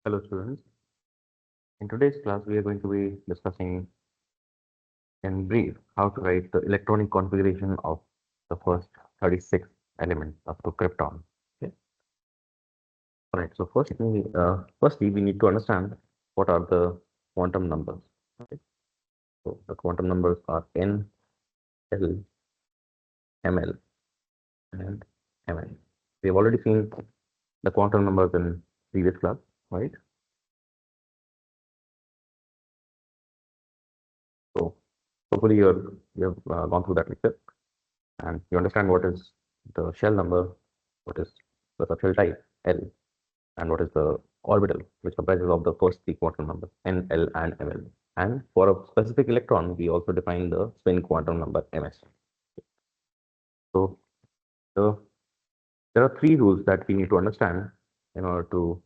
Hello students, in today's class we are going to be discussing in brief how to write the electronic configuration of the first 36 elements of the krypton. Okay. Alright, so firstly we need to understand what are the quantum numbers. Okay. So the quantum numbers are N, L, ML and MN. We have already seen the quantum numbers in previous class, right? So hopefully you have gone through that lecture and you understand what is the shell number, what is the subshell type L, and what is the orbital, which comprises of the first three quantum numbers N, L, and ML. And for a specific electron, we also define the spin quantum number MS. So there are three rules that we need to understand in order to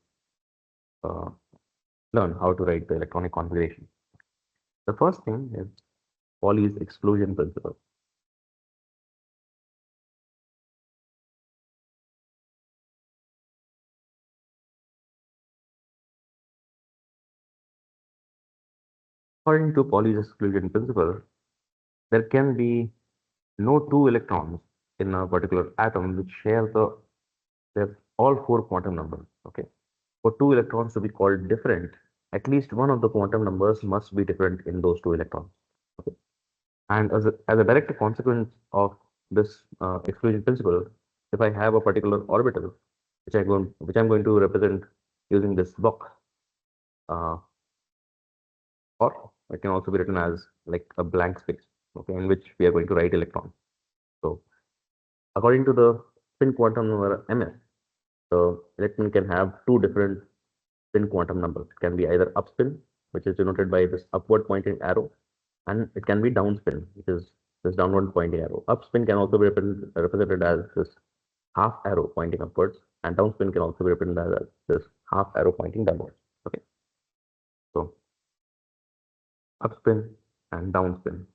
uh, learn how to write the electronic configuration. The first thing is Pauli's exclusion principle. According to Pauli's exclusion principle, there can be no two electrons in a particular atom which share all four quantum numbers. Okay, for two electrons to be called different, at least one of the quantum numbers must be different in those two electrons. Okay, and as a direct consequence of this exclusion principle, if I have a particular orbital which I'm going to represent using this box, uh, or it can also be written as like a blank space, okay, in which we are going to write electrons. So according to the spin quantum number ms, the electron can have two different spin quantum numbers. It can be either upspin, which is denoted by this upward pointing arrow, and it can be downspin, which is this downward pointing arrow. Upspin can also be represented as this half arrow pointing upwards, and downspin can also be represented as this half arrow pointing downwards. Okay, so upspin and downspin.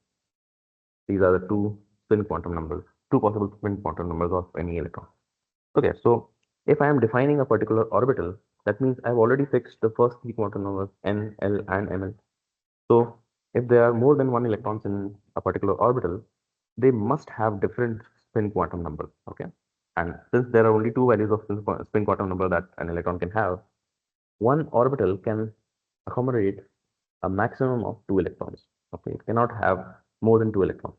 These are the two spin quantum numbers, two possible spin quantum numbers of any electron. Okay, so if I am defining a particular orbital, that means I've already fixed the first three quantum numbers N, L, and ML. So if there are more than one electrons in a particular orbital, they must have different spin quantum numbers. Okay, and since there are only two values of spin quantum number that an electron can have, one orbital can accommodate a maximum of two electrons. Okay, it cannot have more than two electrons.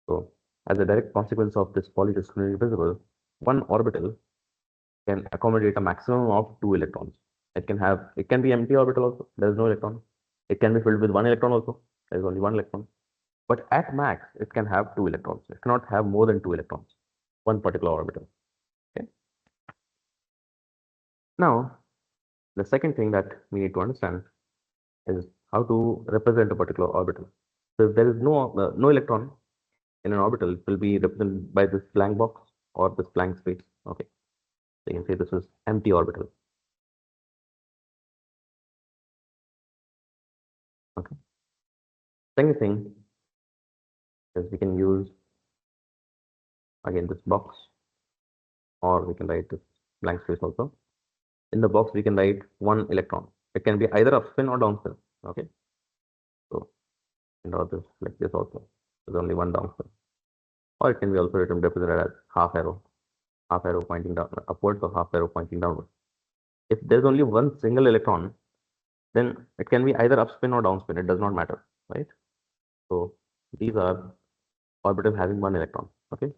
So as a direct consequence of this Pauli's exclusion principle, one orbital can accommodate a maximum of two electrons. It can be empty orbital also, there is no electron. It can be filled with one electron also, there is only one electron. But at max, it can have two electrons. It cannot have more than two electrons, one particular orbital. Okay. Now, the second thing that we need to understand is how to represent a particular orbital. So if there is no electron in an orbital, it will be represented by this blank box or this blank space. Okay. So you can say this is empty orbital. Okay. Second thing is we can use again this box, or we can write this blank space also. In the box, we can write one electron. It can be either upspin or downspin. Okay. So and all this like this also. There's only one downspin. Or it can be also written represented as half arrow pointing down upwards or half arrow pointing downwards. If there's only one single electron, then it can be either upspin or downspin. It does not matter, right? So these are orbitals having one electron. Okay.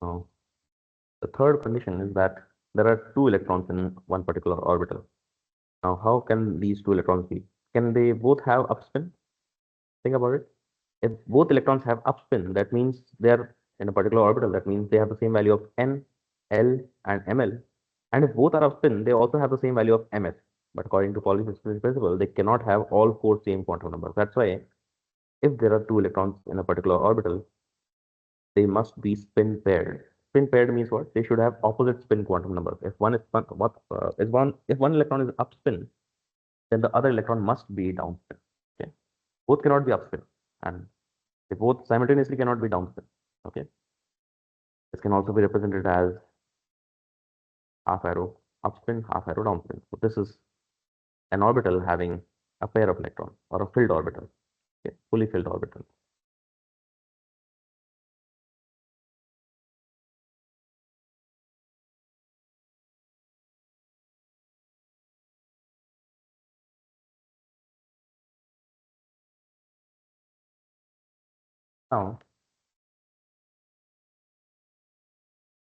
Now the third condition is that there are two electrons in one particular orbital. Now, how can these two electrons be? Can they both have upspin? Think about it. If both electrons have upspin, that means they are in a particular orbital. That means they have the same value of N, L, and ML. And if both are upspin, they also have the same value of MS. But according to Pauli's exclusion principle, they cannot have all four same quantum numbers. That's why if there are two electrons in a particular orbital, they must be spin paired. Spin paired means what? They should have opposite spin quantum numbers. If one electron is upspin, then the other electron must be downspin. Okay, both cannot be upspin, and they both simultaneously cannot be downspin. Okay, this can also be represented as half arrow upspin, half arrow downspin. So this is an orbital having a pair of electrons or a filled orbital, okay, fully filled orbital. Now,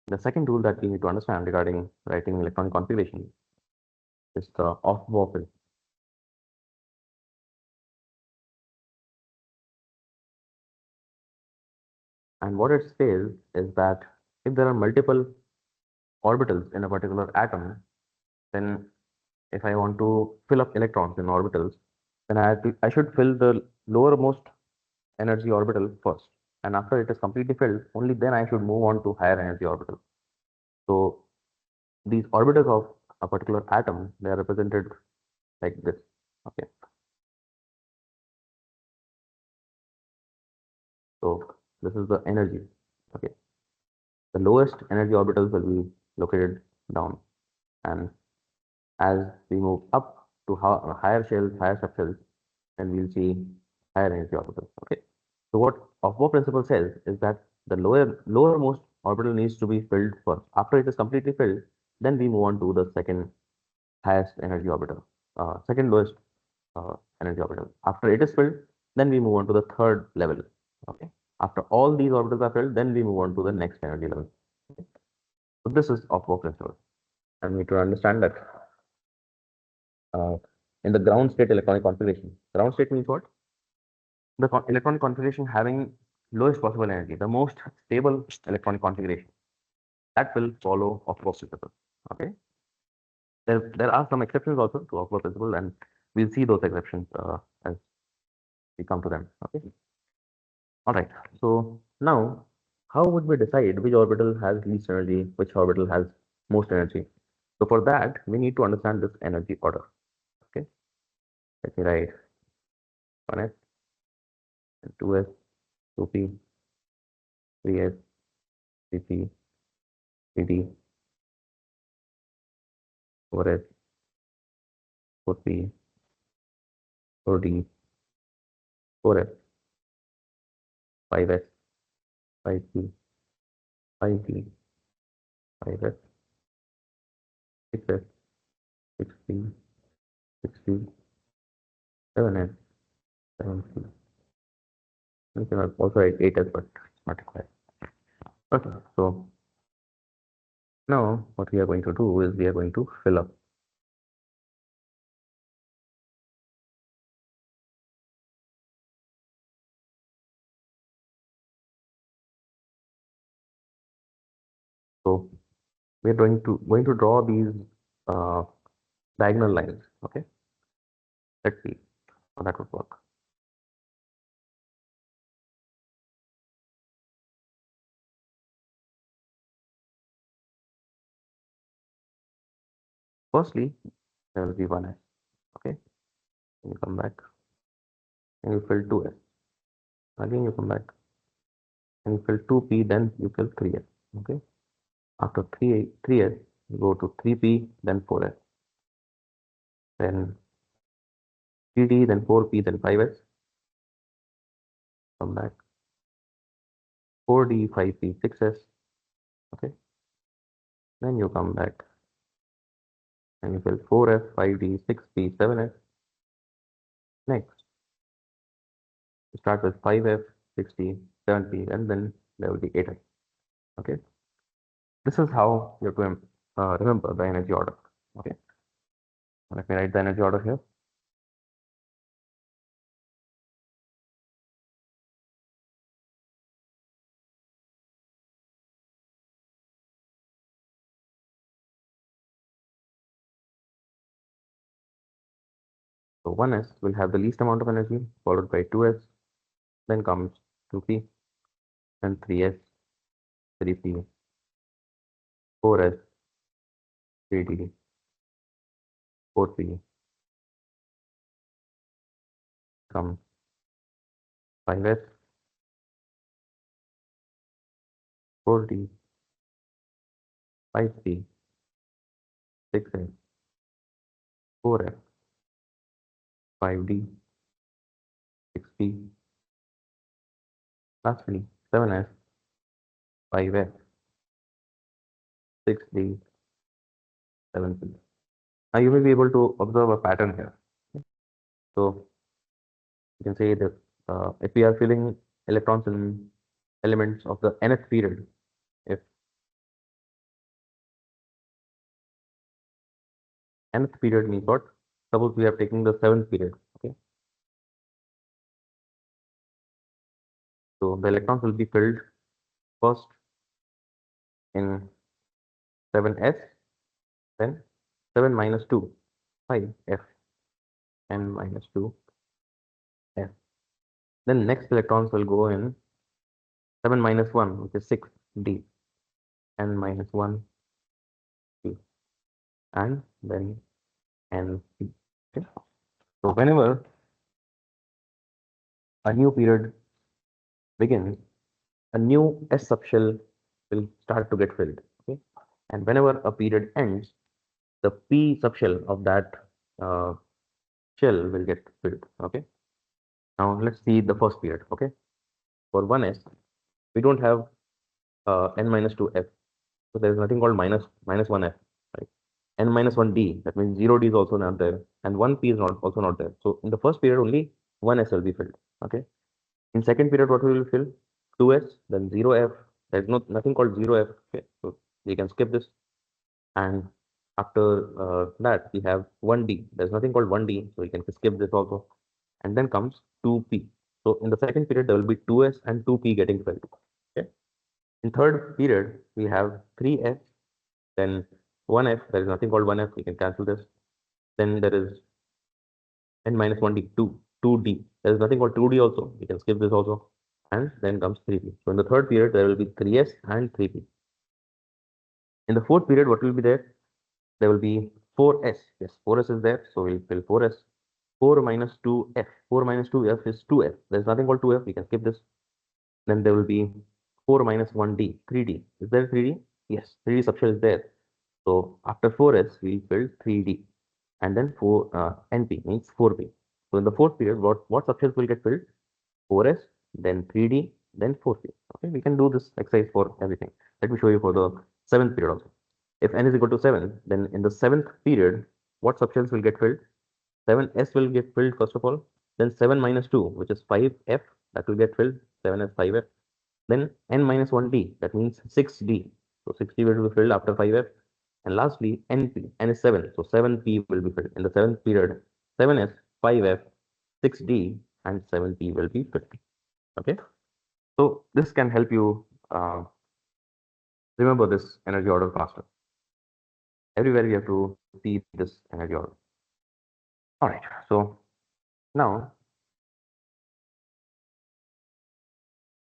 the second rule that we need to understand regarding writing electronic configuration is the off-Bohr principle. And what it says is that if there are multiple orbitals in a particular atom, then if I want to fill up electrons in orbitals, then I should fill the lowermost energy orbital first. And after it is completely filled, only then I should move on to higher energy orbital. So these orbitals of a particular atom, they are represented like this. Okay. So this is the energy. Okay. The lowest energy orbitals will be located down, and as we move up to higher shells, higher subshells, then we'll see higher energy orbitals. Okay. So what Aufbau principle says is that the lowermost orbital needs to be filled first. After it is completely filled, then we move on to the second highest energy orbital, second lowest energy orbital. After it is filled, then we move on to the third level. Okay. After all these orbitals are filled, then we move on to the next energy level. Okay. So this is Aufbau principle. And we need to understand that uh, in the ground state electronic configuration, ground state means what? The electronic configuration having lowest possible energy, the most stable electronic configuration, that will follow Aufbau principle. Okay. There are some exceptions also to Aufbau principle, and we'll see those exceptions as we come to them. Okay. All right. So now, how would we decide which orbital has least energy, which orbital has most energy? So for that, we need to understand this energy order. Okay. Let me write 1s, 2s, 2p, 3s, 3p, 3d, 4s, 4p, 4d, 4s, 5s, 5p, 5d, 5s, 6s, 6p, 6d, 7s, 7p. You can also write 8s, but it's not required. Okay, so now what we are going to do is we are going to fill up. So we are going to draw these uh, diagonal lines. Okay, let's see how that would work. Firstly, there will be 1s. Okay, and you come back and you fill 2s. Again, you come back and you fill 2p, then you fill 3s. Okay, after 3s, you go to 3p, then 4s, then 3d, then 4p, then 5s. Come back 4d, 5p, 6s. Okay, then you come back and you fill 4s, 5d, 6p, 7s. Next, you start with 5f, 6d, 7p, and then there will be 8f. Okay, this is how you have to remember the energy order. Okay, let me write the energy order here. So 1s will have the least amount of energy, followed by 2s, then comes 2p, then 3s, 3p, 4s, 3d, 4p, come 5s, 4d, 5c, 6s, 4f, 5d, 6p, lastly 7s, 5f, 6d, 7p. Now you may be able to observe a pattern here. So you can say that if we are filling electrons in elements of the nth period, if nth period means what? Suppose we are taking the seventh period. Okay, so the electrons will be filled first in 7s, then 7 minus 2, 5f, n minus 2, f. Then next electrons will go in 7 minus 1, which is 6, d, n minus 1, p, and then n, p. Okay. So whenever a new period begins, a new S subshell will start to get filled. Okay, and whenever a period ends, the P subshell of that uh, shell will get filled. Okay, now let's see the first period. Okay, for 1s, we don't have n minus 2f, so there is nothing called minus 1f, right? N minus 1d, that means 0d is also not there, and 1p is not also not there. So in the first period, only 1s will be filled. Okay, in second period, what we will fill? 2s, then 0f. There's nothing called 0f. Okay, so we can skip this. And after that, we have 1d. There's nothing called 1d, so we can skip this also. And then comes 2p. So in the second period, there will be 2s and 2p getting filled. Okay. In third period, we have 3s, then 1f. There is nothing called 1f. We can cancel this. Then there is n minus 1d, 2d. There is nothing called 2d also. We can skip this also. And then comes 3p. So in the third period, there will be 3s and 3p. In the fourth period, what will be there? There will be 4s. Yes, 4s is there. So we'll fill 4s. 4 minus 2f. 4 minus 2f is 2f. There's nothing called 2f. We can skip this. Then there will be 4 minus 1d, 3d. Is there 3d? Yes, 3d subshell is there. So after 4s, we fill 3d. And then 4 np means 4p. So in the fourth period, what subshells will get filled? 4s, then 3d, then 4p. Okay, we can do this exercise for everything. Let me show you for the seventh period also. If n is equal to 7, then in the seventh period, what subshells will get filled? 7s will get filled first of all. Then 7 minus 2, which is 5f, that will get filled. 7s, 5f. Then n minus 1d, that means 6d. So 6d will be filled after 5f. And lastly, np, n is 7. So 7p will be filled. In the seventh period, 7s, 5f, 6d, and 7p will be filled. Okay. So this can help you remember this energy order faster. Everywhere we have to see this energy order. All right. So now,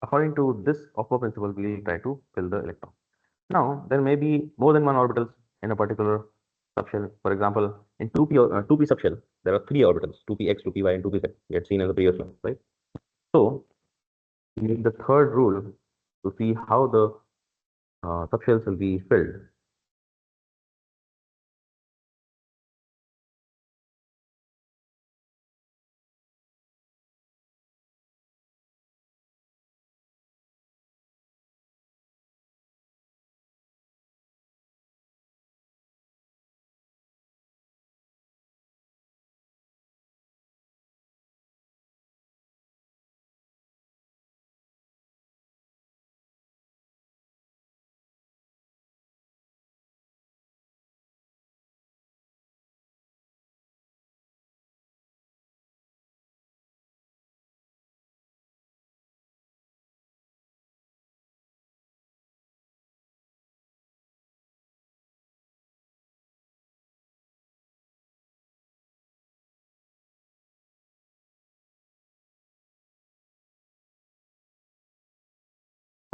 according to this Opper principle, we will try to fill the electron. Now, there may be more than one orbitals in a particular subshell. For example, in 2p subshell, there are three orbitals: 2px, 2py, and 2pz. We had seen in the previous one, right? So we need the third rule to see how the subshells will be filled.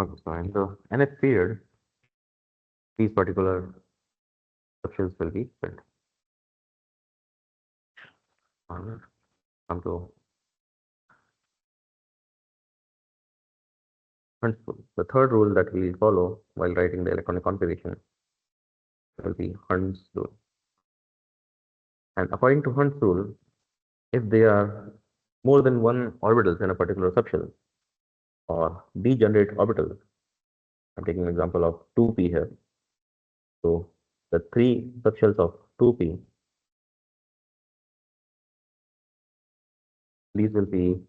Okay, so in the nth period, these particular subshells will be filled. Come to Hund's rule. The third rule that we follow while writing the electronic configuration will be Hund's rule. And according to Hund's rule, if there are more than one orbitals in a particular subshell or degenerate orbitals, I'm taking an example of 2p here. So the three subshells of 2p, these will be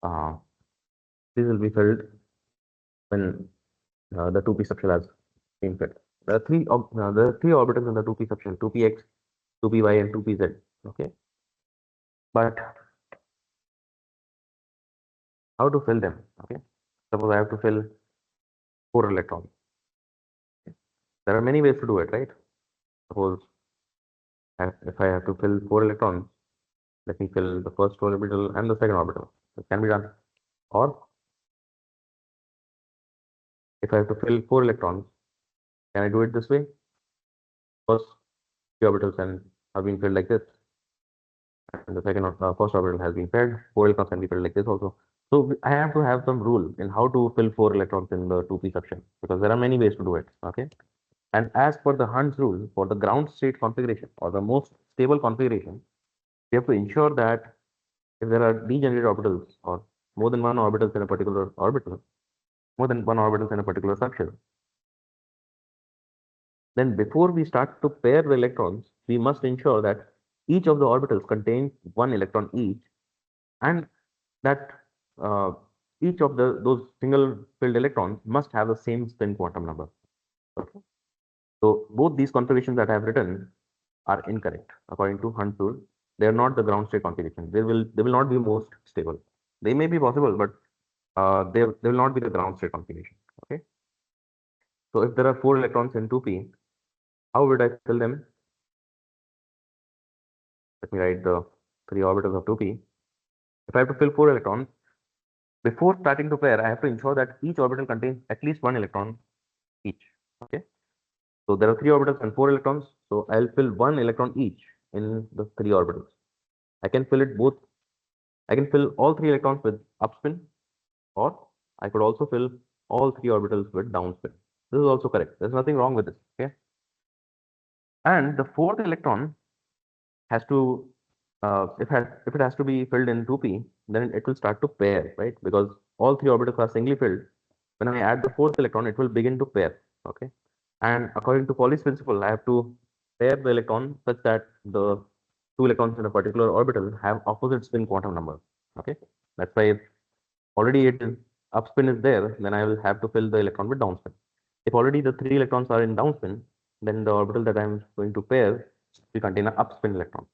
uh, filled when the 2p subshell has been filled. There are three orbitals in the 2p subshell: 2px, 2py, and 2pz. Okay, but how to fill them? Okay, suppose I have to fill 4 electrons. There are many ways to do it, right? Suppose if I have to fill 4 electrons, let me fill the first orbital and the second orbital. It can be done. Or if I have to fill 4 electrons, can I do it this way? First 3 orbitals and have been filled like this, and the first orbital has been filled. 4 electrons can be filled like this also. So I have to have some rule in how to fill 4 electrons in the 2p subshell, because there are many ways to do it. Okay. And as per the Hund's rule, for the ground state configuration or the most stable configuration, we have to ensure that if there are degenerate orbitals or more than one orbitals in a particular orbital, more than one orbitals in a particular subshell, then before we start to pair the electrons, we must ensure that each of the orbitals contains 1 electron each, and that uh, each of those single filled electrons must have the same spin quantum number. Okay. So both these configurations that I have written are incorrect according to Hund's rule. They are not the ground state configuration. They will not be most stable. They may be possible, but they will not be the ground state configuration. Okay. So if there are 4 electrons in 2p, how would I fill them? Let me write the 3 orbitals of 2p. If I have to fill 4 electrons, before starting to pair, I have to ensure that each orbital contains at least 1 electron each. Okay. So there are 3 orbitals and 4 electrons. So I'll fill 1 electron each in the 3 orbitals. I can fill it both. I can fill all 3 electrons with upspin, or I could also fill all 3 orbitals with downspin. This is also correct. There's nothing wrong with this. Okay. And the fourth electron has to, if it has to be filled in 2p, then it will start to pair, right? Because all 3 orbitals are singly filled. When I add the fourth electron, it will begin to pair. Okay. And according to Pauli's principle, I have to pair the electron such that the 2 electrons in a particular orbital have opposite spin quantum number. Okay. That's why if already it is upspin is there, then I will have to fill the electron with downspin. If already the 3 electrons are in downspin, then the orbital that I'm going to pair will contain an upspin electron.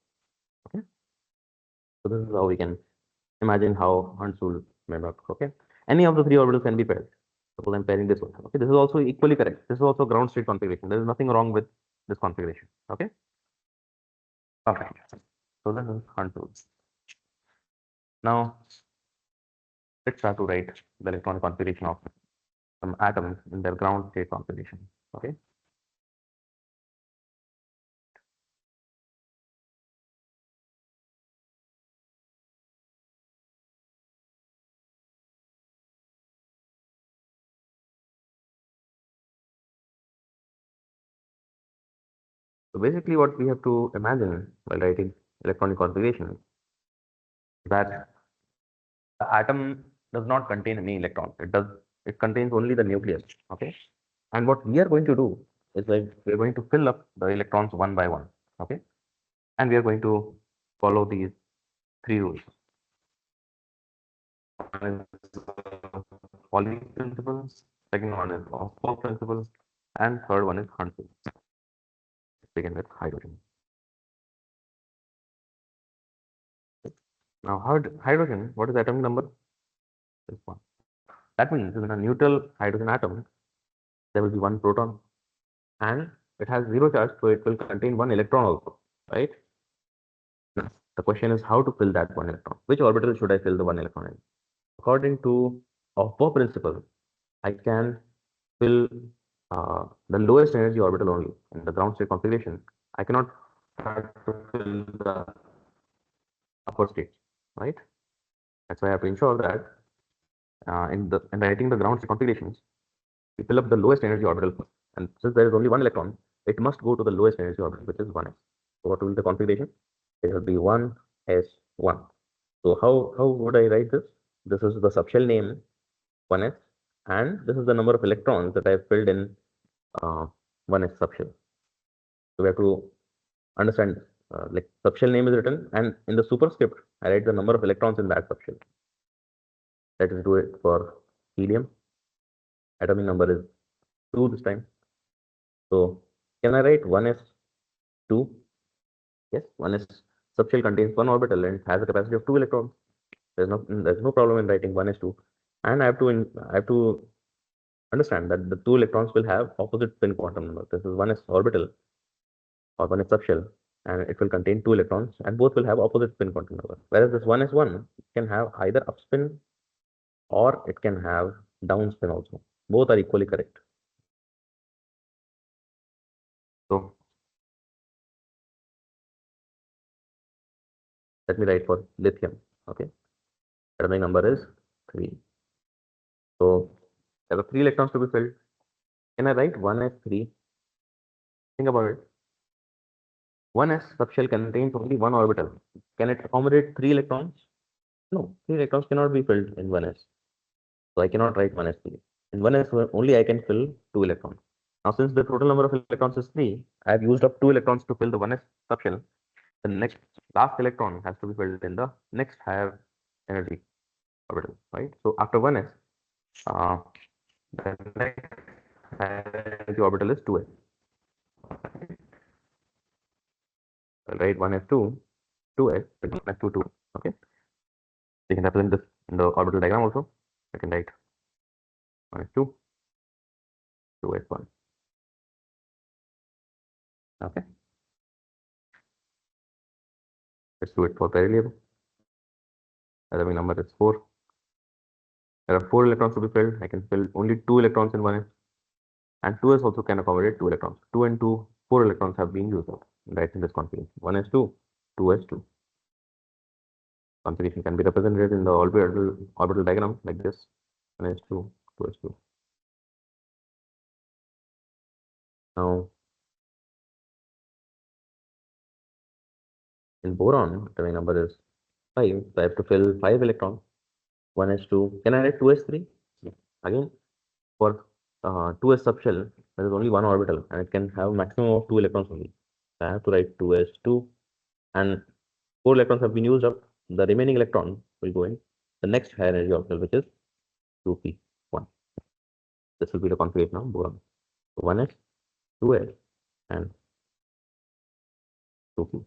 Okay. So this is how we can imagine how Hund's rule may work. Okay. Any of the 3 orbitals can be paired. Suppose I'm pairing this one. Okay. This is also equally correct. This is also ground state configuration. There is nothing wrong with this configuration. Okay. Okay. So this is Hund's rule. Now let's start to write the electronic configuration of some atoms in their ground state configuration. Okay. So basically what we have to imagine while writing electronic configuration is that the atom does not contain any electrons. It contains only the nucleus. Okay. And what we are going to do is that we're going to fill up the electrons one by one. Okay. And we are going to follow these 3 rules. One is Pauli principle, second one is Aufbau principle, and third one is Hund's rule. Let's begin with hydrogen. Now, hydrogen, what is atomic number? This one. That means in a neutral hydrogen atom, there will be 1 proton, and it has 0 charge, so it will contain 1 electron also, right? Now, the question is how to fill that 1 electron. Which orbital should I fill the 1 electron in? According to Aufbau principle, I can fill the lowest energy orbital only in the ground state configuration. I cannot start to fill the upper states, right? That's why I have to ensure that in writing the ground state configurations, we fill up the lowest energy orbital first. And since there is only one electron, it must go to the lowest energy orbital, which is 1s. So what will be the configuration? It will be 1s1. So how would I write this? This is the subshell name 1s, and this is the number of electrons that I have filled in 1s subshell. So we have to understand like subshell name is written, and in the superscript I write the number of electrons in that subshell. Let us do it for helium. Atomic number is 2 this time. So can I write 1s2? Yes, 1s subshell contains one orbital and has a capacity of 2 electrons. There's no problem in writing 1s2, and I have to understand that the 2 electrons will have opposite spin quantum number. This is 1s orbital or 1s subshell, and it will contain 2 electrons, and both will have opposite spin quantum number. Whereas this 1s1 can have either upspin or it can have downspin also. Both are equally correct. So let me write for lithium. Okay, atomic number is 3. So there are 3 electrons to be filled. Can I write 1s3? Think about it. 1s subshell contains only one orbital. Can it accommodate 3 electrons? No, 3 electrons cannot be filled in 1s. So I cannot write 1s3. In 1s only I can fill 2 electrons. Now since the total number of electrons is 3, I have used up 2 electrons to fill the 1s subshell. The next last electron has to be filled in the next higher energy orbital, right? So after 1s, the next higher energy orbital is 2s. I'll write 1s2, 2s, 1s2, 2. Okay. You can represent this in the orbital diagram also. I can write 1s2, 2s1. Okay. Let's do it for beryllium. Atomic number is 4. There are 4 electrons to be filled. I can fill only 2 electrons in 1s. And 2s also can accommodate 2 electrons. 2 and 2, 4 electrons have been used up. Right in this configuration. 1s2, 2s2. Configuration can be represented in the orbital diagram like this. 1s2, 2s2. Now, in boron, atomic number is 5. So I have to fill 5 electrons. 1s2. Can I write 2s3? Again, for 2s subshell, there is only one orbital and it can have maximum of 2 electrons only. So I have to write 2s2, and 4 electrons have been used up. The remaining electron will go in the next higher energy orbital, which is 2p1. This will be the configuration of boron. So 1s, 2s, and 2p.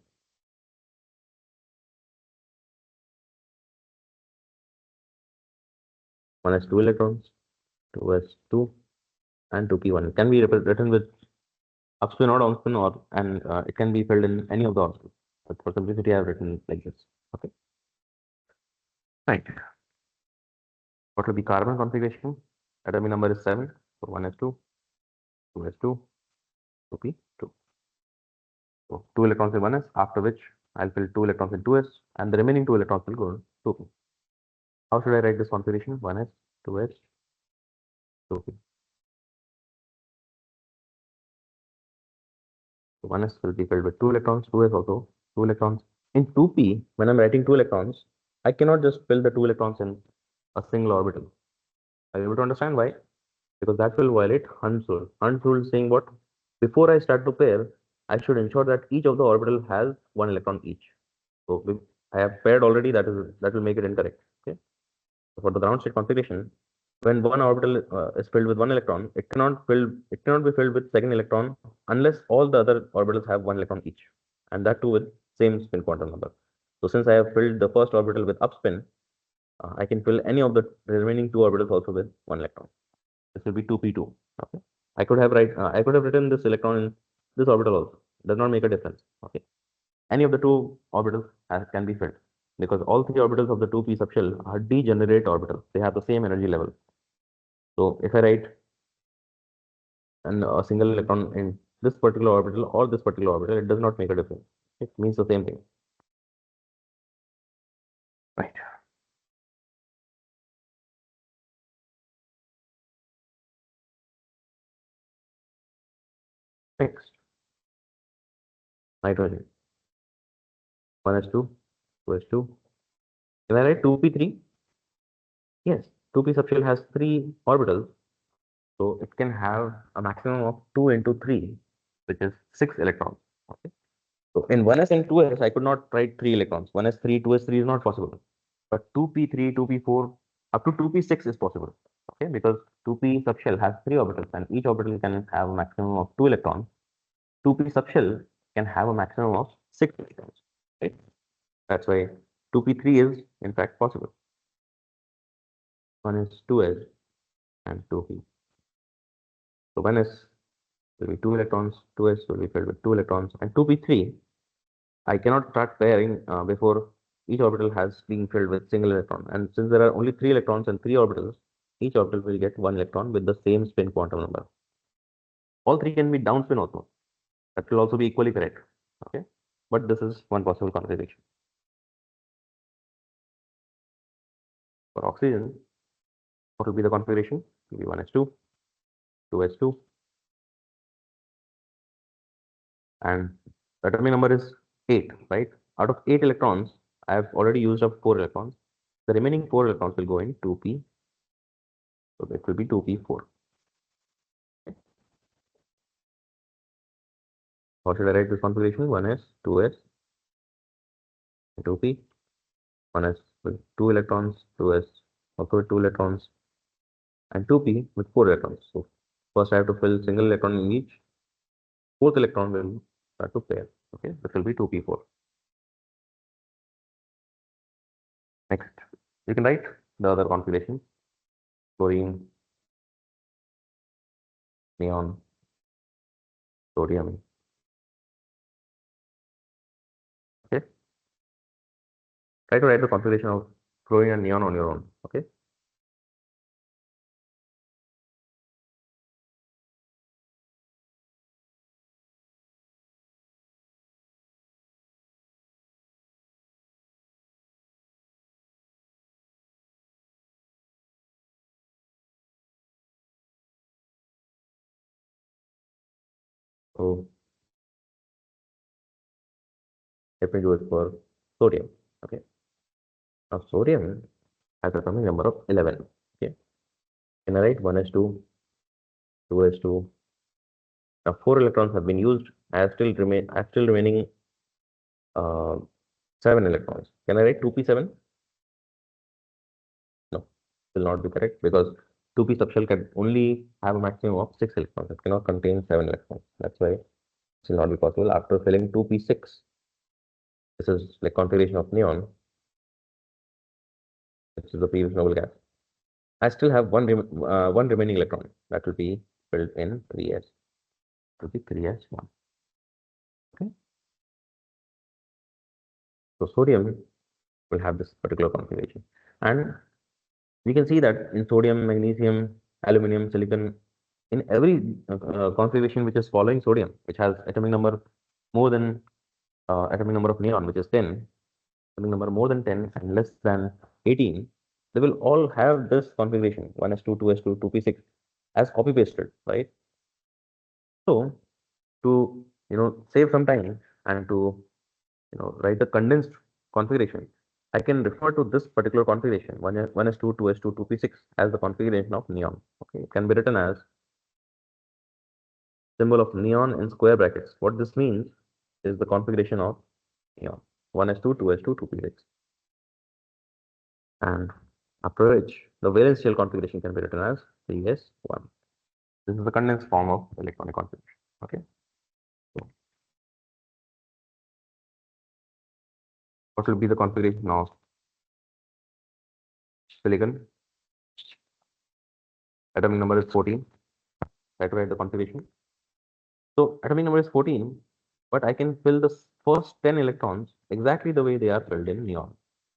1s 2 electrons, 2s 2, and 2p1. It can be written with upspin or downspin, or it can be filled in any of the orbitals. But for simplicity, I have written like this. Okay. Right. What will be carbon configuration? Atomic number is 7. So 1s2, 2s2, 2p2. So 2 electrons in 1s, after which I'll fill 2 electrons in 2s, and the remaining 2 electrons will go to 2p. How should I write this configuration? 1s, 2s, 2p. So 1s will be filled with 2 electrons, 2s also 2 electrons. In 2p, when I'm writing 2 electrons, I cannot just fill the 2 electrons in a single orbital. Are you able to understand why? Because that will violate Hund's rule. Hund's rule is saying what? Before I start to pair, I should ensure that each of the orbital has 1 electron each. So I have paired already, that will make it incorrect. Okay. So for the ground state configuration, when one orbital is filled with 1 electron, it cannot be filled with second electron unless all the other orbitals have 1 electron each, and that too with same spin quantum number. So since I have filled the first orbital with upspin, I can fill any of the remaining 2 orbitals also with 1 electron. This will be 2p2. Okay. I could have written this electron in this orbital also. Does not make a difference. Okay. Any of the 2 orbitals can be filled, because all 3 orbitals of the 2p subshell are degenerate orbitals. They have the same energy level. So if I write a single electron in this particular orbital or this particular orbital, it does not make a difference. It means the same thing. nitrogen. 1s2, 2s2. Can I write 2p3? Yes, 2p subshell has 3 orbitals, so it can have a maximum of 2 into 3, which is 6 electrons. Okay. So in 1s and 2s, I could not write 3 electrons. 1s3, 2s3 is not possible. But 2p3, 2p4, up to 2p6 is possible. Okay, because 2p subshell has 3 orbitals and each orbital can have a maximum of 2 electrons. 2p subshell can have a maximum of 6 electrons. Right? That's why 2p3 is in fact possible. One is 2s and 2p. So 1s will be 2 electrons, 2s will be filled with 2 electrons, and 2p3, I cannot start pairing before each orbital has been filled with single electron. And since there are only 3 electrons and 3 orbitals, each orbital will get 1 electron with the same spin quantum number. All 3 can be downspin also. That will also be equally correct. Okay, but this is one possible configuration. For oxygen, what will be the configuration? It will be 1s2, 2s2, and the atomic number is 8, right? Out of 8 electrons, I have already used up 4 electrons. The remaining 4 electrons will go in 2p, so it will be 2p4. How should I write this configuration? 1s, 2s, 2p, 1s with 2 electrons, 2s also with 2 electrons, and 2p with 4 electrons. So first I have to fill single electron in each. Fourth electron will start to pair. Okay, this will be 2p4. Next, you can write the other configuration: chlorine, neon, sodium. Okay, try to write the configuration of chlorine and neon on your own. Okay. So let me do it for sodium. Okay. Now sodium has a atomic number of 11. Okay. Can I write 1s2, 2s2? Now 4 electrons have been used. I have still remaining uh, 7 electrons. Can I write 2p7? No, will not be correct because 2p subshell can only have a maximum of 6 electrons. It cannot contain 7 electrons. That's why it will not be possible. After filling 2p6, this is like configuration of neon. This is the previous noble gas. I still have one remaining electron that will be filled in 3s. It will be 3s1. Okay. So sodium will have this particular configuration. And we can see that in sodium, magnesium, aluminum, silicon, in every configuration which is following sodium, which has atomic number more than atomic number of neon, which is 10, atomic number more than 10 and less than 18, they will all have this configuration 1s2, 2s2, 2p6 as copy pasted, right? So to save some time and to write the condensed configuration, I can refer to this particular configuration 1s2, 2s2, 2p6 as the configuration of neon. Okay, it can be written as symbol of neon in square brackets. What this means is the configuration of neon 1s2, 2s2, 2p6, and after which the valence shell configuration can be written as 3s1. This is the condensed form of electronic configuration. Okay, so what will be the configuration of silicon? Atomic number is 14. Try to write the configuration. So atomic number is 14, but I can fill the first 10 electrons exactly the way they are filled in neon.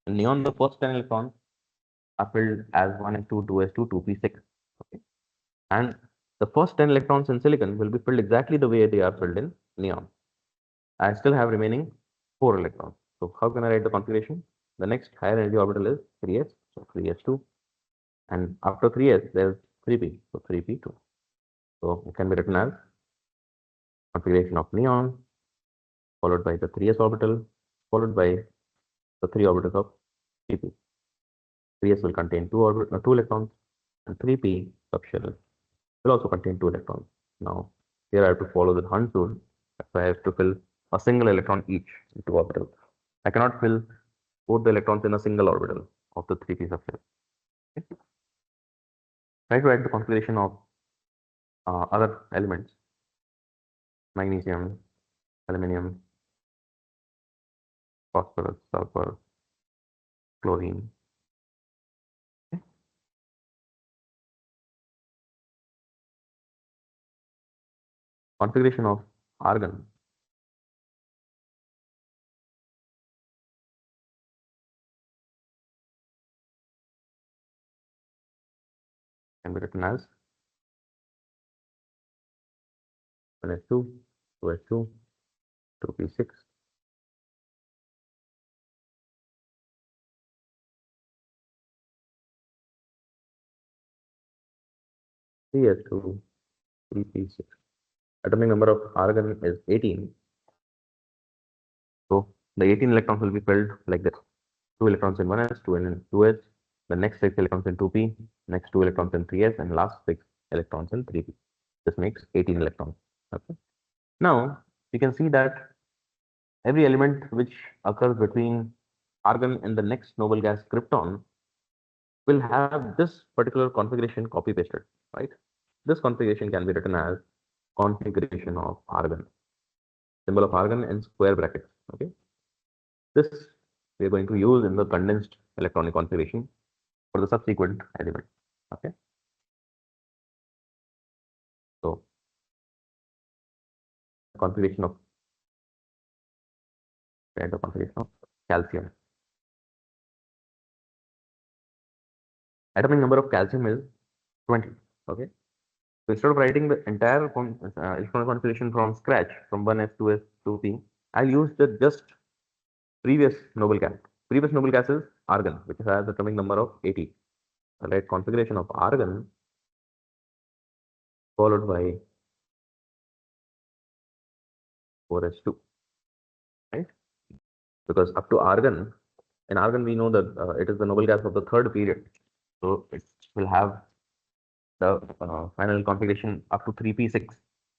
In neon, the first 10 electrons are filled as 1s2, 2s2, 2p6. Okay. And the first 10 electrons in silicon will be filled exactly the way they are filled in neon. I still have remaining 4 electrons. So how can I write the configuration? The next higher energy orbital is 3s, so 3s2. And after 3s, there's 3p, so 3p2. So it can be written as configuration of neon followed by the 3s orbital, followed by the 3 orbitals of 3p. 3s will contain 2 electrons, and 3p subshell will also contain 2 electrons. Now, here I have to follow the Hunt rule. That's why I have to fill a single electron each in 2 orbitals. I cannot fill both the electrons in a single orbital of the 3p subshell. Okay. Try to write the configuration of other elements: magnesium, aluminum, phosphorus, sulfur, chlorine. Okay. Configuration of argon can be written as 1s2, 2s2, 2p6, 3s2, 3p6. Atomic number of argon is 18. So the 18 electrons will be filled like this: 2 electrons in 1s, 2 in 2s, the next 6 electrons in 2p, next 2 electrons in 3s, and last 6 electrons in 3p. This makes 18 electrons. Okay. Now you can see that every element which occurs between argon and the next noble gas krypton will have this particular configuration copy pasted, right? This configuration can be written as configuration of argon, symbol of argon in square brackets. Okay. This we are going to use in the condensed electronic configuration for the subsequent element. Okay. So configuration of the configuration of calcium. Atomic number of calcium is 20. Okay. So instead of writing the entire electronic configuration from scratch from 1s, 2s, 2p, I'll use the just previous noble gas. Previous noble gas is argon, which has atomic number of 80. I'll write configuration of argon followed by 4s2, right? Because up to argon, in argon we know that it is the noble gas of the third period. So it will have the final configuration up to 3p6.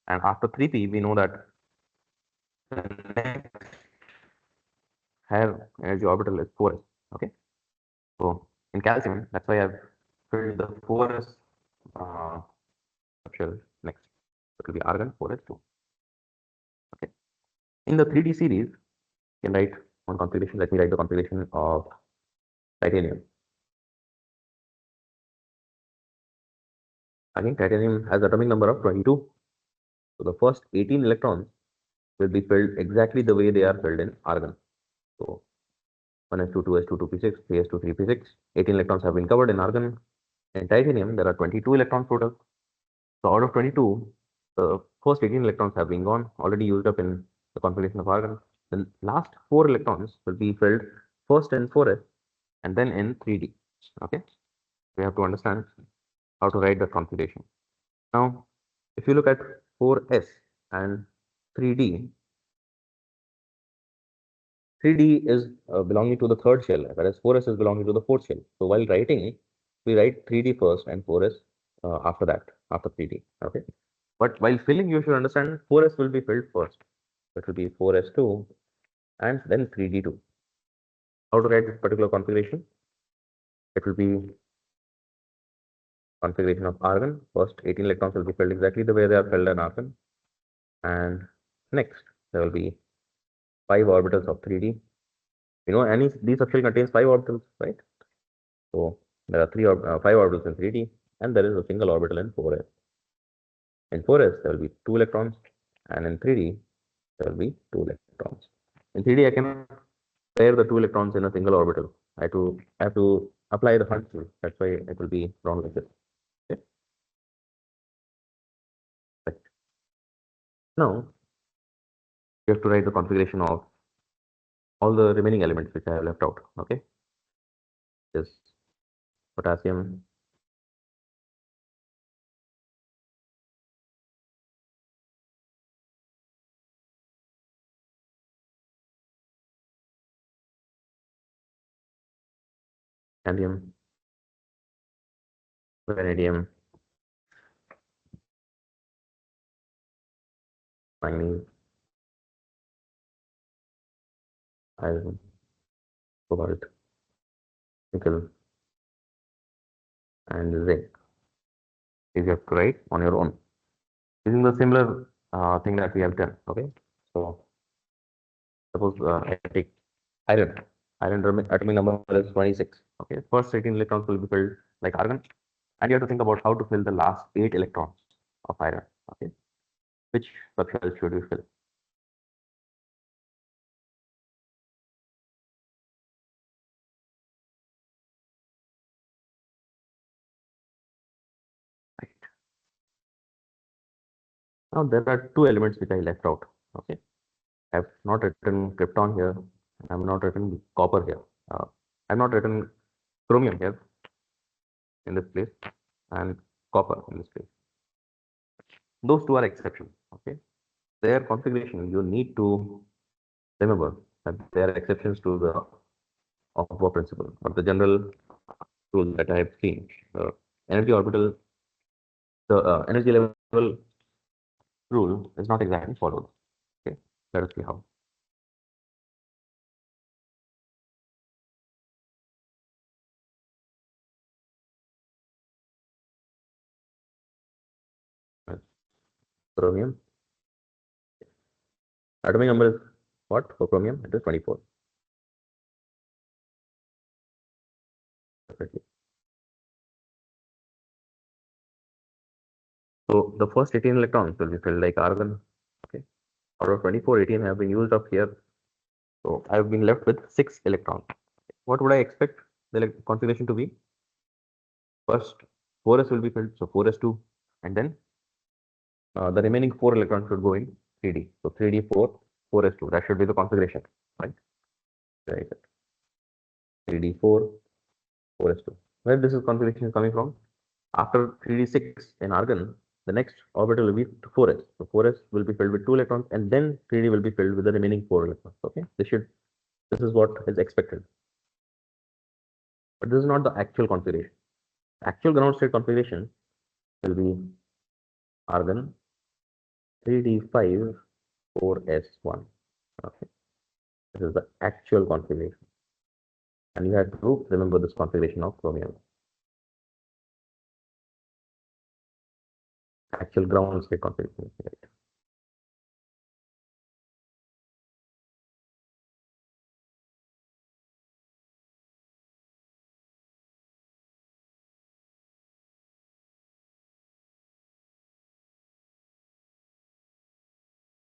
And after 3p, we know that the next higher energy orbital is 4s. Okay. So in calcium, that's why I've filled the 4s shell next. It will be argon 4s2. Okay. In the 3D series, you can write one configuration. Let me write the configuration of titanium. Again, titanium has atomic number of 22. So the first 18 electrons will be filled exactly the way they are filled in argon. So 1s2, 2s2, 2p6, 3s2, 3p6. 18 electrons have been covered in argon. In titanium, there are 22 electrons total. So out of 22, the first 18 electrons have been gone, already used up in the configuration of argon. The last 4 electrons will be filled first in 4s and then in 3d. Okay, we have to understand how to write the configuration. Now, if you look at 4s and 3d, 3d is belonging to the third shell, whereas 4s is belonging to the fourth shell. So while writing, we write 3d first and 4s after that, after 3d. Okay. But while filling, you should understand 4s will be filled first. It will be 4s2 and then 3d2. How to write this particular configuration? It will be configuration of argon. First 18 electrons will be filled exactly the way they are filled in argon. And next, there will be 5 orbitals of 3d. You know, any D subshell contains 5 orbitals, right? So there are 5 orbitals in 3d, and there is a single orbital in 4s. In 4s, there will be 2 electrons, and in 3d, there will be 2 electrons. In 3d, I cannot pair the 2 electrons in a single orbital. I have to apply the Hunt rule. That's why it will be drawn like this. Okay. Right. Now you have to write the configuration of all the remaining elements which I have left out. Okay. This potassium, Scandium, vanadium, manganese, iron, cobalt, nickel, and zinc. These you have to write on your own. Using the similar thing that we have done. Okay. So suppose I take iron. Iron atomic number is 26. Okay. First 18 electrons will be filled like argon. And you have to think about how to fill the last 8 electrons of iron. Okay. Which subshell should you fill? Right. Now there are two elements which I left out. Okay. I have not written krypton here. I have not written copper here. I have not written chromium here in this place and copper in this place. Those two are exceptions. Okay. Their configuration, you need to remember that they are exceptions to the Aufbau principle or the general rule that I have seen. The energy orbital, the energy level rule is not exactly followed. Okay, let us see how. Chromium. Atomic number is what for chromium? It is 24. Definitely. So the first 18 electrons will be filled like argon. Okay. Out of 24, 18 have been used up here. So I have been left with 6 electrons. What would I expect the configuration to be? First, 4s will be filled, so 4s2, and then the remaining 4 electrons should go in 3d. So 3d 4, 4s2. That should be the configuration, right? Very good. 3d 4, 4s2. Where this is configuration is coming from? After 3d 6 in argon, the next orbital will be 4s. So 4s will be filled with 2 electrons, and then 3d will be filled with the remaining 4 electrons. Okay, this is what is expected. But this is not the actual configuration. Actual ground state configuration will be argon 3d5 4s1. Okay, this is the actual configuration, and you have to remember this configuration of chromium. Actual ground state configuration. Right?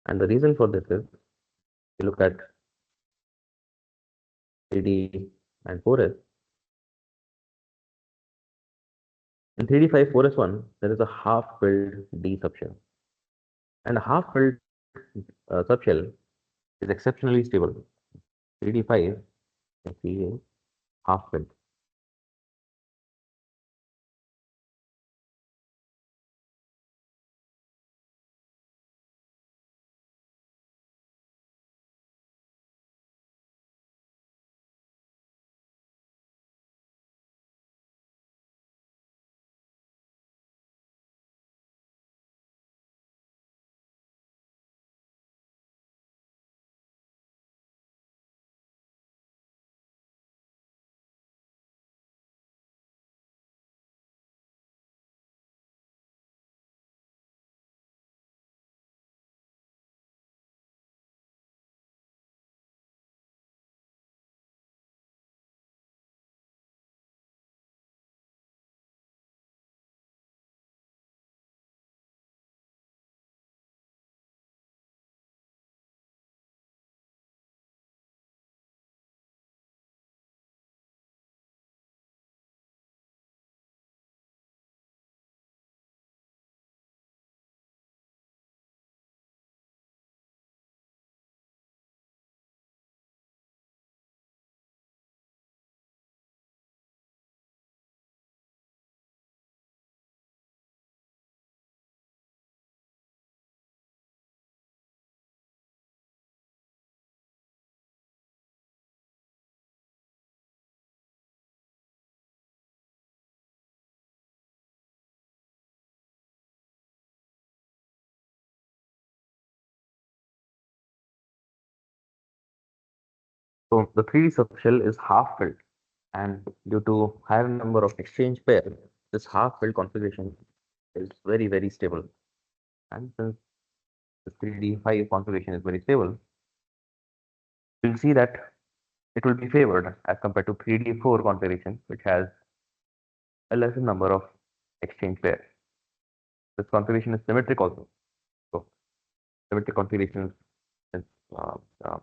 And the reason for this is, you look at 3d and 4s. In 3d5 4s1, there is a half-filled d subshell, and a half-filled subshell is exceptionally stable. 3d5 is half-filled. So the 3D subshell is half filled, and due to higher number of exchange pairs, this half filled configuration is very, very stable. And since the 3D5 configuration is very stable, you'll see that it will be favored as compared to 3D4 configuration, which has a lesser number of exchange pairs. This configuration is symmetric also. So symmetric configurations is, uh, uh,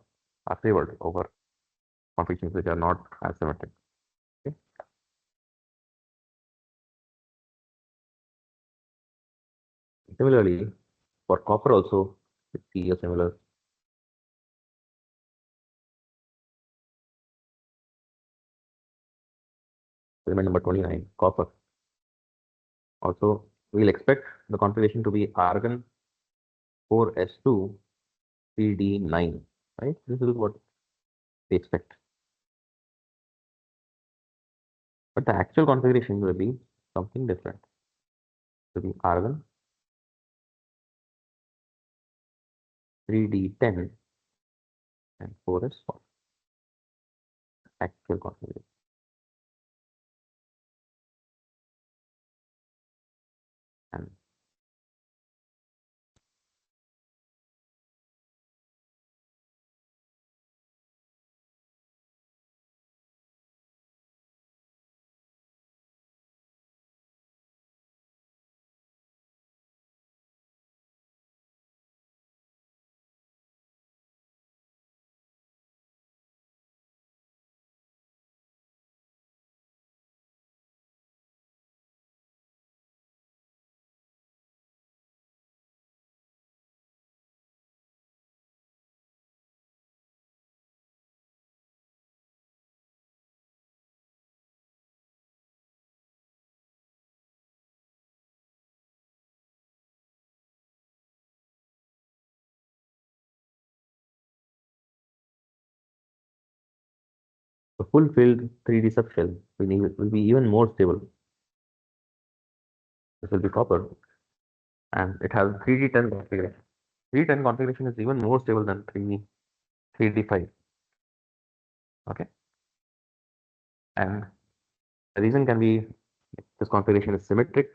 are favored over configurations which are not as symmetric. Okay. Similarly, for copper also, we see a similar element number 29, copper. Also, we'll expect the configuration to be argon 4s2 3d9, right? This is what we expect. But the actual configuration will be something different. It will be argon 3d10 and 4s1. Actual configuration. And the full filled 3D subshell will be even more stable. This will be copper, and it has 3D10 configuration. 3D10 configuration is even more stable than 3D5. Okay, and the reason can be this configuration is symmetric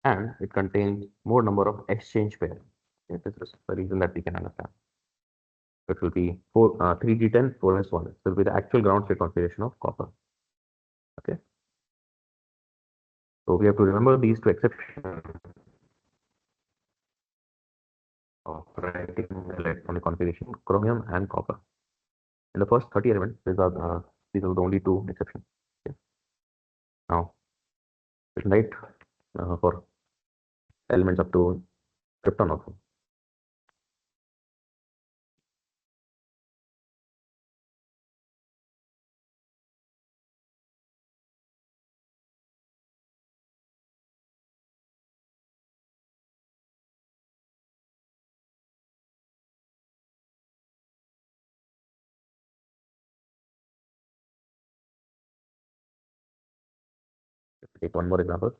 and it contains more number of exchange pairs. Okay, this is the reason that we can understand. It will be 3D10 4s1. It will be the actual ground state configuration of copper. Okay, so we have to remember these two exceptions of writing electronic configuration: chromium and copper. In the first 30 elements, these are the only two exceptions. Okay. Now, we can write for elements up to krypton also. Take one more example.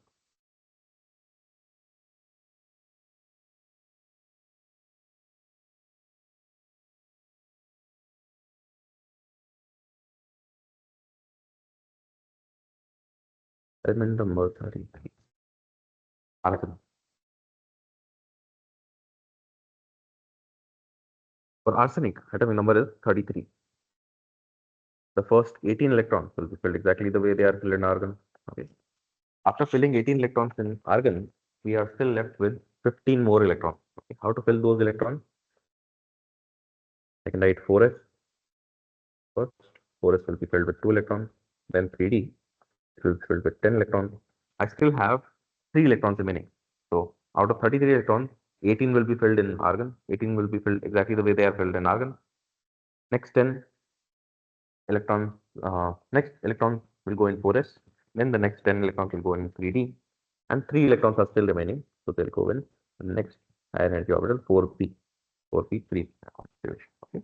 Element number 33. Argon. For arsenic, atomic number is 33. The first 18 electrons will be filled exactly the way they are filled in argon. Okay. After filling 18 electrons in argon, we are still left with 15 more electrons. Okay. How to fill those electrons? I can write 4s first. 4s will be filled with 2 electrons. Then 3d, it will be filled with 10 electrons. I still have 3 electrons remaining. So out of 33 electrons, 18 will be filled in argon. 18 will be filled exactly the way they are filled in argon. Next 10 electrons, next electron will go in 4s. Then the next 10 electrons will go in 3d. And 3 electrons are still remaining. So they'll go in the next higher energy orbital 4p. 4p3 configuration. Okay.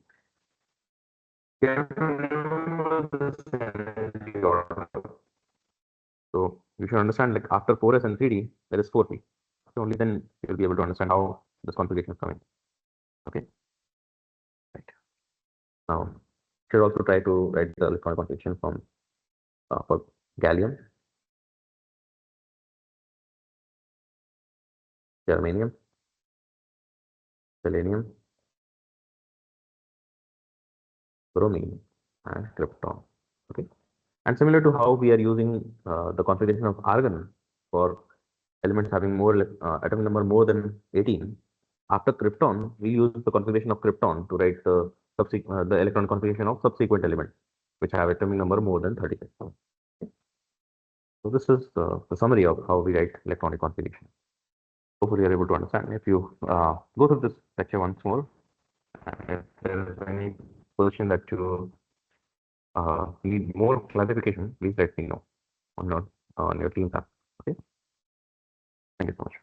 You have to remember this energy orbital. So you should understand, like, after 4s and 3d, there is 4p. So only then you'll be able to understand how this configuration is coming. Okay. Right. Now, should also try to write the electronic configuration from for gallium, germanium, selenium, bromine, and krypton. Okay, and similar to how we are using the configuration of argon for elements having more atomic number more than 18. After krypton, we use the configuration of krypton to write the electron configuration of subsequent elements which have atomic number more than 36. Okay. So this is the summary of how we write electronic configuration. Hopefully, you are able to understand. If you go through this lecture once more, and if there is any position that you need more clarification, please let me know on your team tab. Okay. Thank you so much.